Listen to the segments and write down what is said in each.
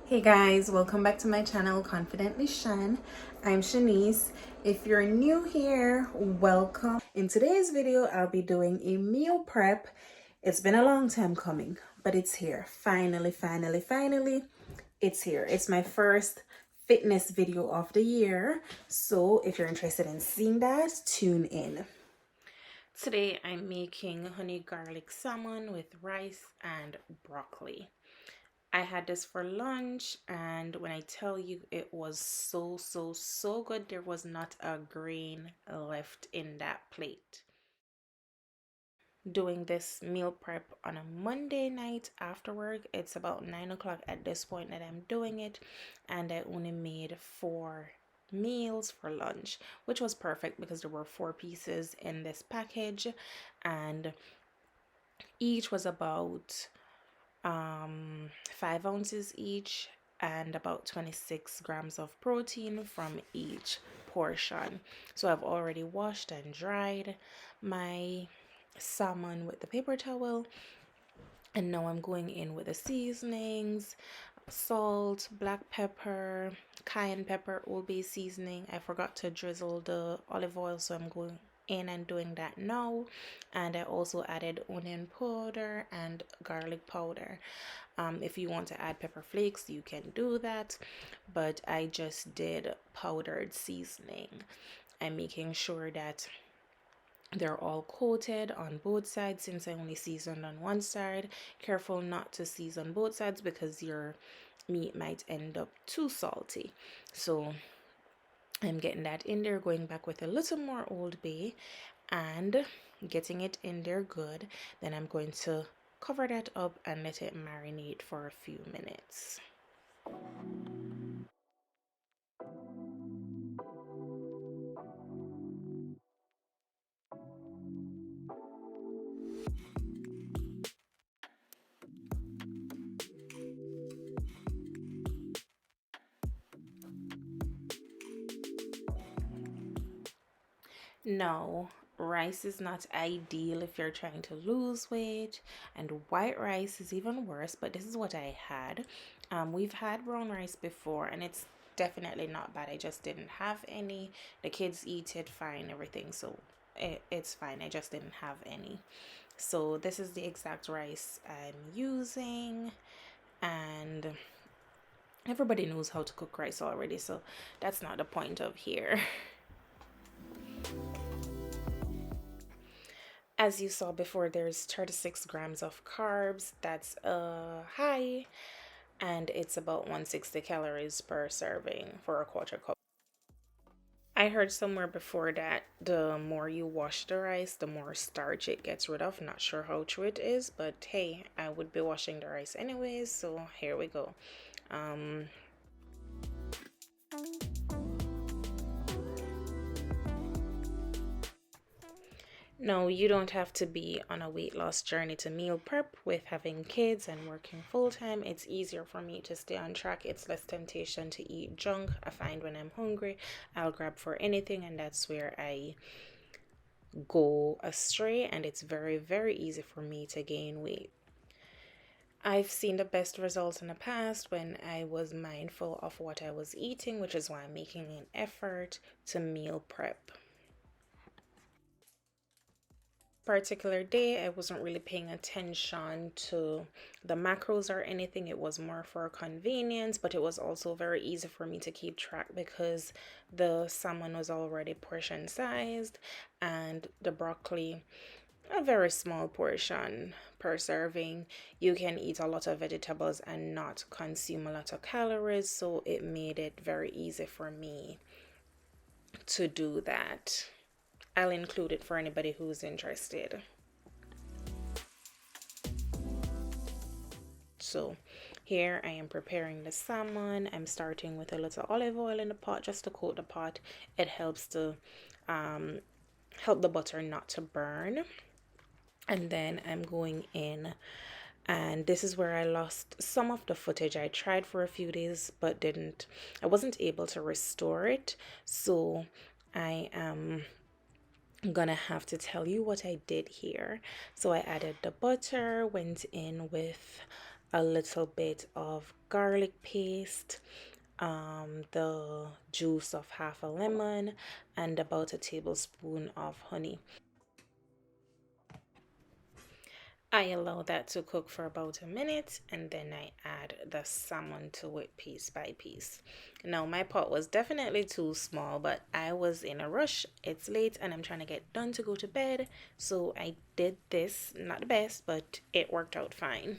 Hey guys, welcome back to my channel, Confidently Shan. I'm Shanice. If you're new here, welcome. In today's video, I'll be doing a meal prep. It's been a long time coming, but it's here. Finally, it's here. It's my first fitness video of the year. So if you're interested in seeing that, tune in. Today, I'm making honey garlic salmon with rice and broccoli. I had this for lunch, and when I tell you it was so good, there was not a grain left in that plate. Doing this meal prep on a Monday night after work. It's about 9 o'clock at this point that I'm doing it, and I only made 4 meals for lunch, which was perfect because there were 4 pieces in this package, and each was about 5 ounces each and about 26 grams of protein from each portion. So I've already washed and dried my salmon with the paper towel, and now I'm going in with the seasonings: salt, black pepper, cayenne pepper, Old Bay seasoning. I forgot to drizzle the olive oil, so I'm going in and doing that now. And I also added onion powder and garlic powder. If you want to add pepper flakes, you can do that, but I just did powdered seasoning. I'm making sure that they're all coated on both sides since I only seasoned on one side. Careful not to season both sides because your meat might end up too salty. So I'm getting that in there, going back with a little more Old Bay and getting it in there good. Then I'm going to cover that up and let it marinate for a few minutes. No, rice is not ideal if you're trying to lose weight, and white rice is even worse, but this is what I had. We've had brown rice before, and it's definitely not bad. I just didn't have any. The kids eat it fine, everything, so it's fine. I just didn't have any. So this is the exact rice I'm using, and everybody knows how to cook rice already, so that's not the point of here. As you saw before, there's 36 grams of carbs. That's high, and it's about 160 calories per serving for a quarter cup. I heard somewhere before that the more you wash the rice, the more starch it gets rid of. Not sure how true it is, but hey, I would be washing the rice anyways, so here we go. Um, No, you don't have to be on a weight loss journey to meal prep. With having kids and working full time, it's easier for me to stay on track. It's less temptation to eat junk. I find when I'm hungry, I'll grab for anything, and that's where I go astray. And it's very easy for me to gain weight. I've seen the best results in the past when I was mindful of what I was eating, which is why I'm making an effort to meal prep. Particular day, I wasn't really paying attention to the macros or anything. It was more for convenience, but it was also very easy for me to keep track because the salmon was already portion sized, and the broccoli a very small portion per serving. You can eat a lot of vegetables and not consume a lot of calories, so it made it very easy for me to do that. I'll include it for anybody who's interested. So here I am preparing the salmon. I'm starting with a little olive oil in the pot just to coat the pot. It helps to help the butter not to burn. And then I'm going in, and this is where I lost some of the footage. I tried for a few days but I wasn't able to restore it, so I am gonna have to tell you what I did here. So I added the butter, went in with a little bit of garlic paste, the juice of half a lemon, and about a tablespoon of honey. I allow that to cook for about a minute and then I add the salmon to it piece by piece. Now, my pot was definitely too small, but I was in a rush. It's late and I'm trying to get done to go to bed. So I did this, not the best, but it worked out fine.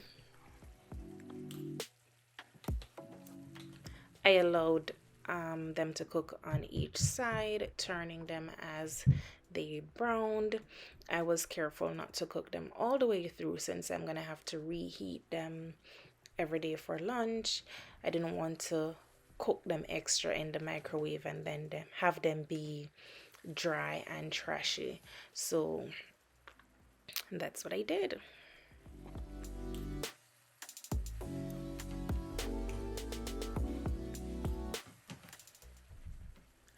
I allowed them to cook on each side, turning them as they browned. I was careful not to cook them all the way through since I'm gonna have to reheat them every day for lunch. I didn't want to cook them extra in the microwave and then have them be dry and trashy. So that's what I did.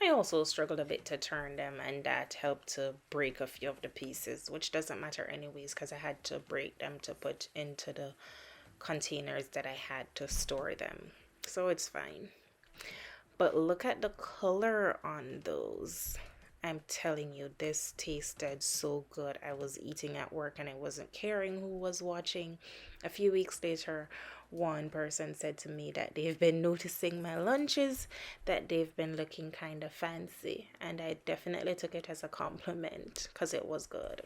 I also struggled a bit to turn them, and that helped to break a few of the pieces, which doesn't matter anyways because I had to break them to put into the containers that I had to store them. So it's fine. But look at the color on those. I'm telling you, this tasted so good. I was eating at work and I wasn't caring who was watching. A few weeks later, one person said to me that they've been noticing my lunches, that they've been looking kind of fancy. And I definitely took it as a compliment because it was good.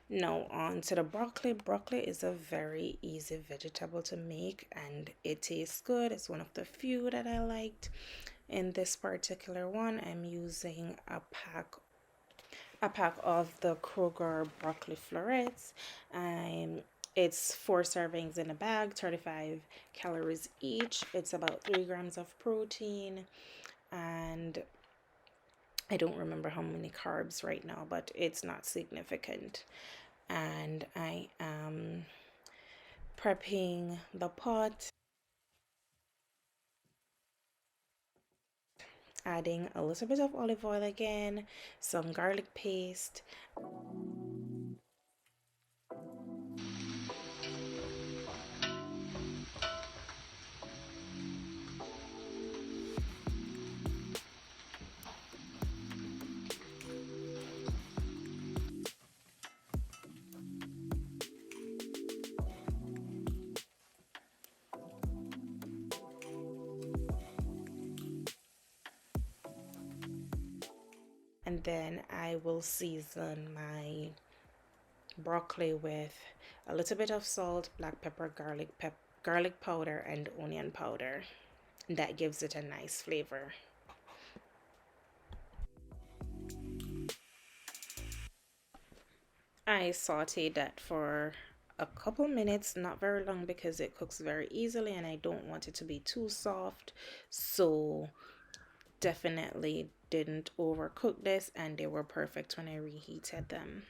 Now, on to the broccoli. Broccoli is a very easy vegetable to make and it tastes good. It's one of the few that I liked. In this particular one, I'm using a pack of the Kroger broccoli florets. It's 4 servings in a bag, 35 calories each. It's about 3 grams of protein, and I don't remember how many carbs right now, but it's not significant. And I am prepping the pot, adding a little bit of olive oil again, some garlic paste, and then I will season my broccoli with a little bit of salt, black pepper, garlic powder, and onion powder. That gives it a nice flavor. I sauteed that for a couple minutes, not very long because it cooks very easily and I don't want it to be too soft. So definitely didn't overcook this and they were perfect when I reheated them.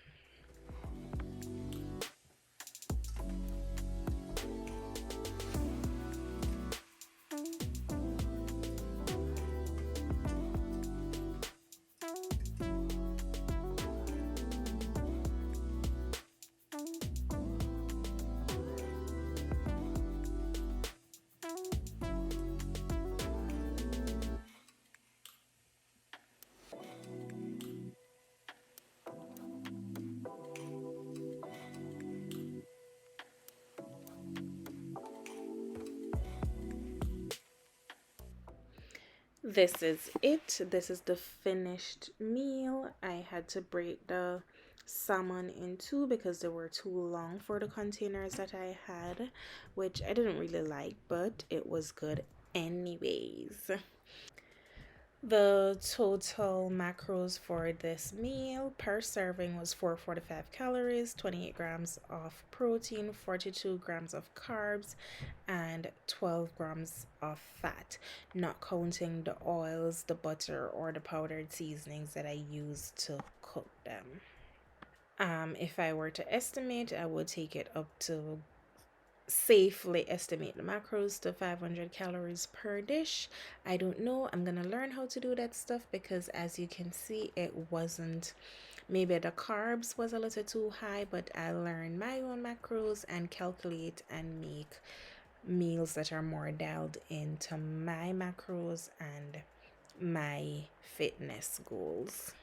This is it. This is the finished meal. I had to break the salmon in two because they were too long for the containers that I had, which I didn't really like, but it was good anyways. The total macros for this meal per serving was 445 calories, 28 grams of protein, 42 grams of carbs, and 12 grams of fat, not counting the oils, the butter, or the powdered seasonings that I used to cook them. If I were to estimate, I would take it up to safely estimate the macros to 500 calories per dish. I don't know. I'm gonna learn how to do that stuff because, as you can see, it wasn't. Maybe the carbs was a little too high, but I learned my own macros and calculate and make meals that are more dialed into my macros and my fitness goals.